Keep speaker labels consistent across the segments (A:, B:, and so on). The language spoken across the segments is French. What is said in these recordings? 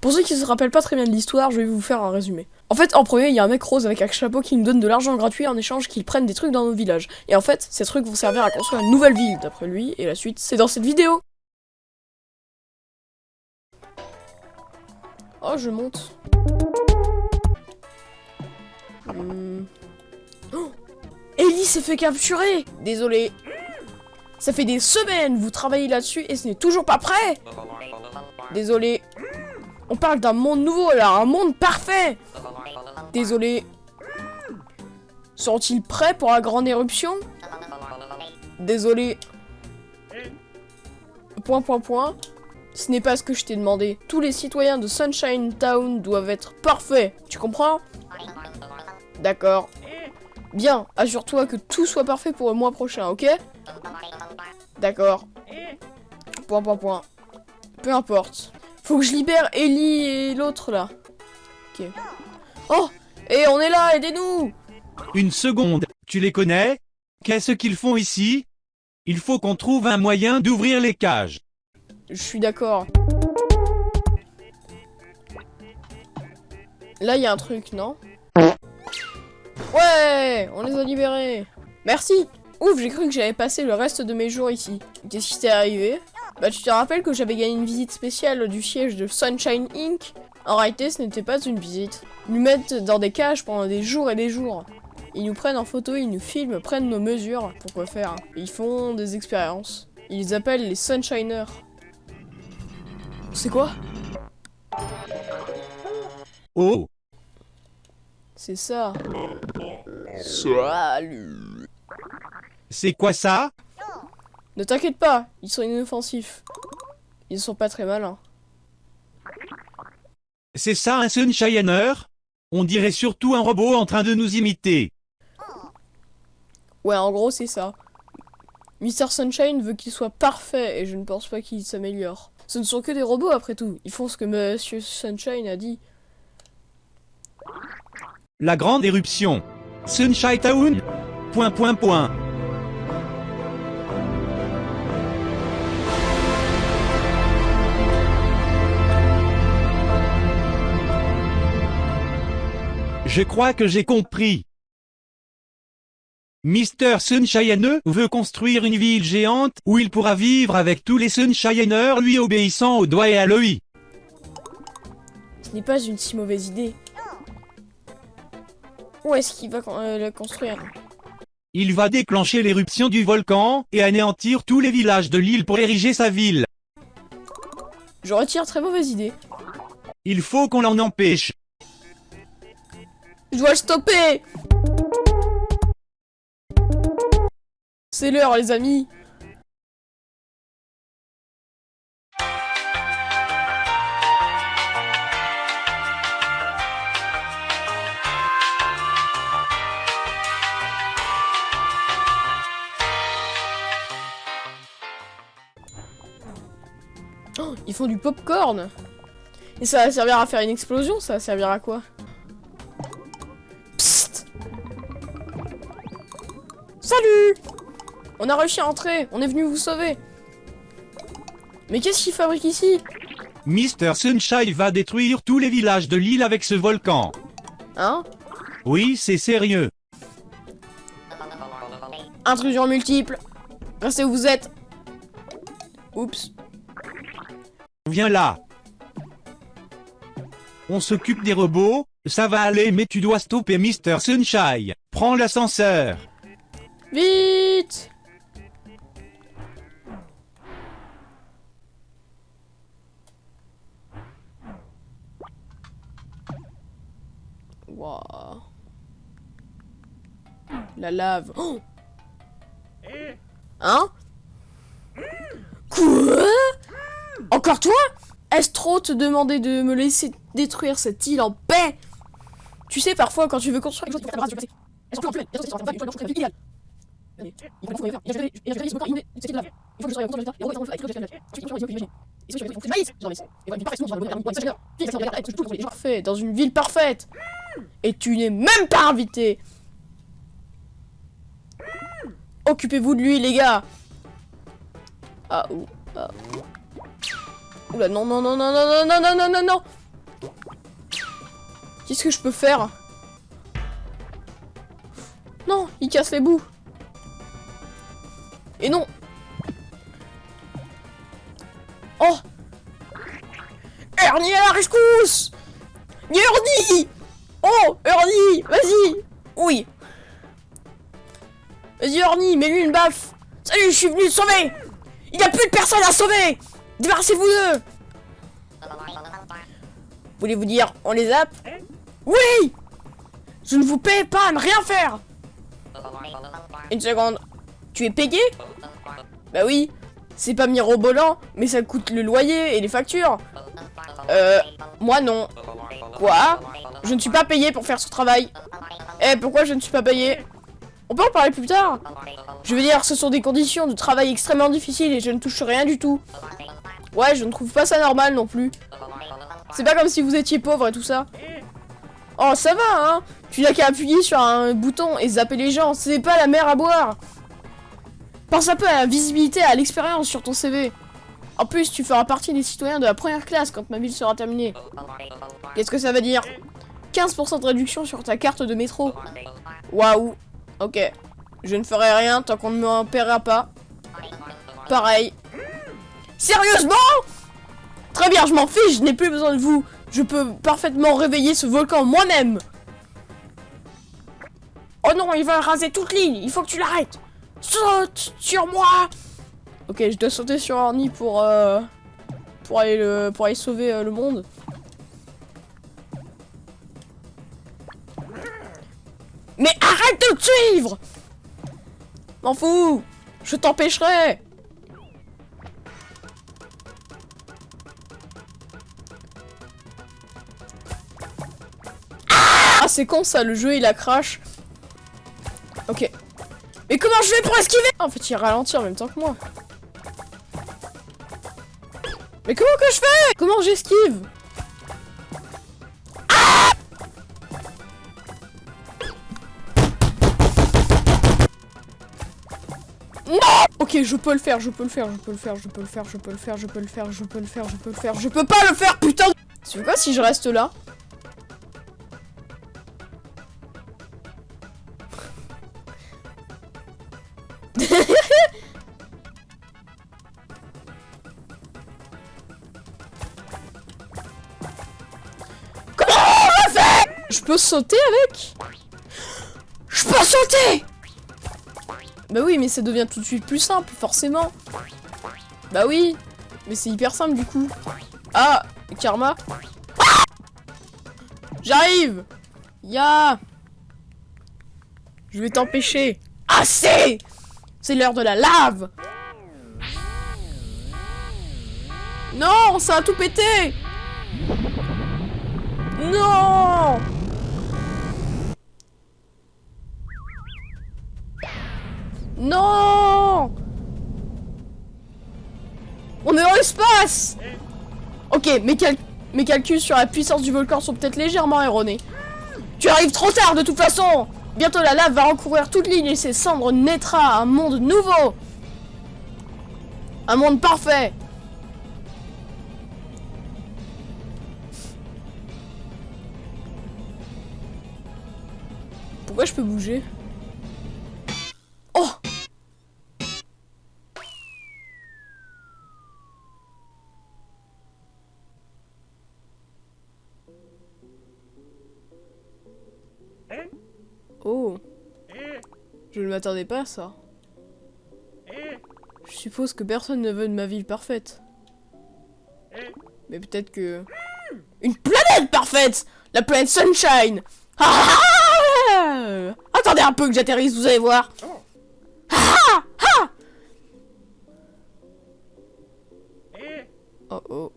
A: Pour ceux qui se rappellent pas très bien de l'histoire, je vais vous faire un résumé. En fait, en premier, il y a un mec rose avec un chapeau qui nous donne de l'argent gratuit en échange qu'ils prennent des trucs dans nos villages. Et en fait, ces trucs vont servir à construire une nouvelle ville, d'après lui, et la suite, c'est dans cette vidéo. Oh, je monte. Oh, Ellie s'est fait capturer. Désolé. Ça fait des semaines, vous travaillez là-dessus et ce n'est toujours pas prêt. Désolé. On parle d'un monde nouveau, alors un monde parfait. Désolé. Sont-ils prêts pour la grande éruption? Désolé. Point. Ce n'est pas ce que je t'ai demandé. Tous les citoyens de Sunshine Town doivent être parfaits. Tu comprends? D'accord. Bien, assure-toi que tout soit parfait pour le mois prochain, ok? D'accord. Point. Peu importe. Faut que je libère Ellie et l'autre là. Ok. Oh! Et on est là, aidez-nous!
B: Une seconde, tu les connais? Qu'est-ce qu'ils font ici? Il faut qu'on trouve un moyen d'ouvrir les cages.
A: Je suis d'accord. Là, il y a un truc, non? Ouais! On les a libérés! Merci! Ouf, j'ai cru que j'avais passé le reste de mes jours ici. Qu'est-ce qui t'est arrivé? Bah, tu te rappelles que j'avais gagné une visite spéciale du siège de Sunshine Inc? En réalité, ce n'était pas une visite. Ils nous mettent dans des cages pendant des jours et des jours. Ils nous prennent en photo, ils nous filment, prennent nos mesures pour quoi faire. Ils font des expériences. Ils les appellent les Sunshiners. C'est quoi?
B: Oh!
A: C'est ça. Salut.
B: C'est quoi ça?
A: Ne t'inquiète pas, ils sont inoffensifs. Ils sont pas très malins.
B: C'est ça un Sunshiner? On dirait surtout un robot en train de nous imiter.
A: Ouais, en gros, c'est ça. Mr. Sunshine veut qu'il soit parfait et je ne pense pas qu'il s'améliore. Ce ne sont que des robots après tout. Ils font ce que Monsieur Sunshine a dit.
B: La grande éruption. Sunshine Town? Point. Je crois que j'ai compris. Mr. Sunshine veut construire une ville géante où il pourra vivre avec tous les Sunshiners lui obéissant au doigt et à l'œil.
A: Ce n'est pas une si mauvaise idée. Où est-ce qu'il va le construire?
B: Il va déclencher l'éruption du volcan et anéantir tous les villages de l'île pour ériger sa ville.
A: Je retire, très mauvaise idée.
B: Il faut qu'on l'en empêche.
A: Je dois le stopper! C'est l'heure, les amis. Oh, ils font du popcorn. Et ça va servir à faire une explosion, ça va servir à quoi? Psst! Salut! On a réussi à entrer, on est venu vous sauver. Mais qu'est-ce qu'ils fabriquent ici?
B: Mr. Sunshine va détruire tous les villages de l'île avec ce volcan.
A: Hein?
B: Oui, c'est sérieux.
A: Intrusion multiple. Restez où vous êtes. Oups.
B: Viens là. On s'occupe des robots, ça va aller mais tu dois stopper Mr. Sunshine. Prends l'ascenseur.
A: Vite! Waouh. La lave. Oh, hein? Quoi? Encore toi? Est-ce trop te demander de me laisser détruire cette île en paix? Tu sais, parfois, quand tu veux construire quelque chose, il faut faire la base, elles sont plus en pleine, idéal. Parfait, dans une ville parfaite. Et tu n'es même pas invité. Occupez-vous de lui, les gars. Ah, ou, ah. Oula, non. Qu'est-ce que je peux faire? Non, il casse les bouts. Et non. Oh. Ernie à la rescousse. Ernie. Oh, Ernie, vas-y. Oui. Vas-y, Ernie, mets-lui une baffe. Salut, je suis venu le sauver. Il n'y a plus de personne à sauver. Débarrassez-vous d'eux. Voulez-vous dire, on les zappe? Oui. Je ne vous paie pas à ne rien faire. Une seconde. Tu es payé? Bah oui. C'est pas mirobolant, mais ça coûte le loyer et les factures. Moi non. Quoi? Je ne suis pas payé pour faire ce travail. Eh, pourquoi je ne suis pas payé? On peut en parler plus tard. Je veux dire, ce sont des conditions de travail extrêmement difficiles et je ne touche rien du tout. Ouais, je ne trouve pas ça normal non plus. C'est pas comme si vous étiez pauvre et tout ça. Oh, ça va, hein? Tu n'as qu'à appuyer sur un bouton et zapper les gens. C'est pas la mer à boire. Pense un peu à la visibilité et à l'expérience sur ton CV. En plus, tu feras partie des citoyens de la première classe quand ma ville sera terminée. Qu'est-ce que ça veut dire? 15% de réduction sur ta carte de métro. Waouh. Ok. Je ne ferai rien tant qu'on ne m'en paiera pas. Pareil. Sérieusement? Très bien, je m'en fiche, je n'ai plus besoin de vous. Je peux parfaitement réveiller ce volcan moi-même. Oh non, il va raser toute l'île. Il faut que tu l'arrêtes. Saute sur moi. Ok, je dois sauter sur Ernie pour aller sauver le monde. Mais arrête de me suivre. M'en fous. Je t'empêcherai. Ah, c'est con ça, le jeu il a crash. Ok. Mais comment je fais pour esquiver? En fait, il ralentit en même temps que moi. Mais comment que je fais? Comment j'esquive? Ah! Non! Ok, je peux le faire, je peux le faire, je peux le faire, je peux le faire, je peux le faire, je peux le faire, je peux le faire, je peux le faire, je peux pas le faire, putain! C'est quoi si je reste là? Comment on fait? Je peux sauter avec? Je peux sauter! Bah oui, mais ça devient tout de suite plus simple, forcément. Bah oui, mais c'est hyper simple du coup. Ah, karma. Ah, j'arrive. Ya. Je vais t'empêcher. Assez. C'est l'heure de la lave. Non, ça a tout pété. Non. Non. On est dans l'espace. Ok, mes calculs sur la puissance du volcan sont peut-être légèrement erronés. Tu arrives trop tard de toute façon. Bientôt la lave va recouvrir toute l'île et ses cendres naîtra un monde nouveau. Un monde parfait. Pourquoi je peux bouger? Oh! Oh! Je ne m'attendais pas à ça. Je suppose que personne ne veut de ma ville parfaite. Mais peut-être que... Une planète parfaite! La planète Sunshine! Ah ah! Attendez un peu que j'atterrisse, vous allez voir. Ah ah! Oh oh.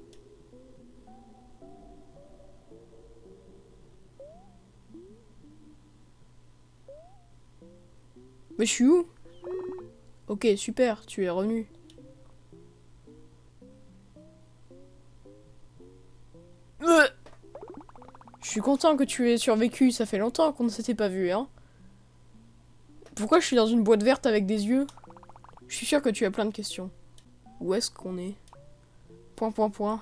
A: Mais je suis où? Ok, super, tu es revenu. Je suis content que tu aies survécu, ça fait longtemps qu'on ne s'était pas vu, hein. Pourquoi je suis dans une boîte verte avec des yeux? Je suis sûr que tu as plein de questions. Où est-ce qu'on est? Point, point, point.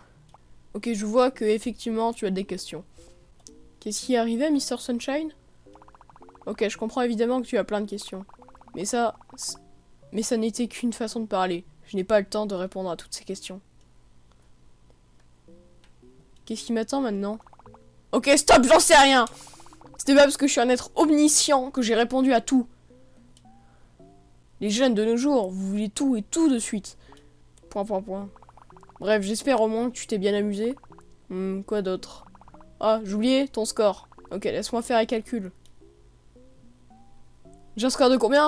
A: Ok, je vois que effectivement tu as des questions. Qu'est-ce qui est arrivé, Mr. Sunshine? Ok, je comprends évidemment que tu as plein de questions. Mais ça n'était qu'une façon de parler. Je n'ai pas le temps de répondre à toutes ces questions. Qu'est-ce qui m'attend maintenant? Ok, stop, j'en sais rien! C'était pas parce que je suis un être omniscient que j'ai répondu à tout. Les jeunes de nos jours, vous voulez tout et tout de suite. Point. Bref, j'espère au moins que tu t'es bien amusé. Quoi d'autre? Ah, j'ai oublié ton score. Ok, laisse-moi faire les calculs. J'ai un score de combien?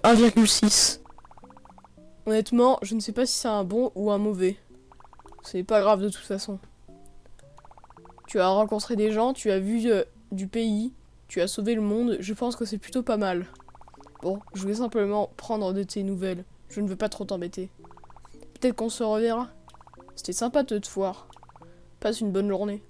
A: 1,6. Honnêtement, je ne sais pas si c'est un bon ou un mauvais. C'est pas grave de toute façon. Tu as rencontré des gens, tu as vu du pays, tu as sauvé le monde, je pense que c'est plutôt pas mal. Bon, je voulais simplement prendre de tes nouvelles. Je ne veux pas trop t'embêter. Peut-être qu'on se reverra. C'était sympa de te voir. Passe une bonne journée.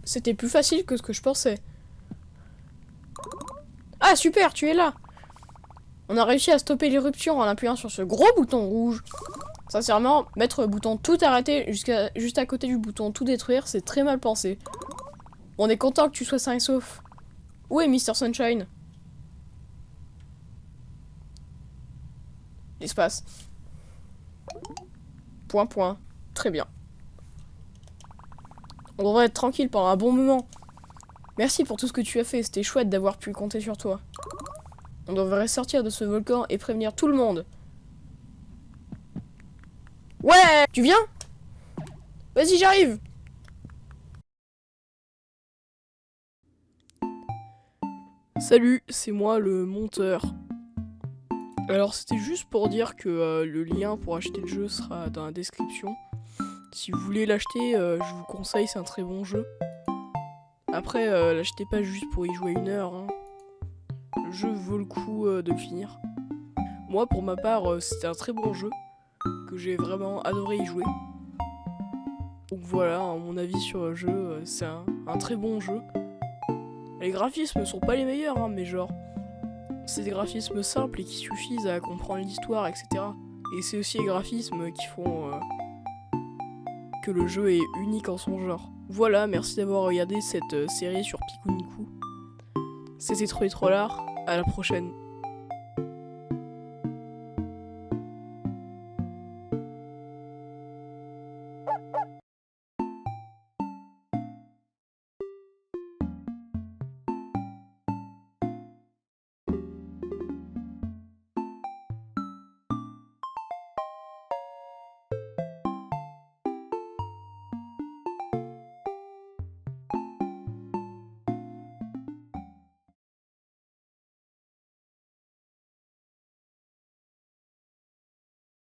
A: C'était plus facile que ce que je pensais. Ah super, tu es là. On a réussi à stopper l'éruption en appuyant sur ce gros bouton rouge. Sincèrement, mettre le bouton tout arrêter juste à côté du bouton tout détruire, c'est très mal pensé. On est content que tu sois sain et sauf. Où est Mr. Sunshine? L'espace. Point. Très bien. On devrait être tranquille pendant un bon moment. Merci pour tout ce que tu as fait, c'était chouette d'avoir pu compter sur toi. On devrait sortir de ce volcan et prévenir tout le monde. Ouais! Tu viens? Vas-y, j'arrive! Salut, c'est moi le monteur. Alors c'était juste pour dire que le lien pour acheter le jeu sera dans la description. Si vous voulez l'acheter, je vous conseille, c'est un très bon jeu. Après, l'achetez pas juste pour y jouer 1 heure. Hein. Le jeu vaut le coup de le finir. Moi, pour ma part, c'était un très bon jeu, que j'ai vraiment adoré y jouer. Donc voilà, mon avis sur le jeu, c'est un très bon jeu. Les graphismes sont pas les meilleurs, hein, mais genre, c'est des graphismes simples et qui suffisent à comprendre l'histoire, etc. Et c'est aussi les graphismes qui font que le jeu est unique en son genre. Voilà, merci d'avoir regardé cette série sur Pikuniku. C'était trop l'art, à la prochaine.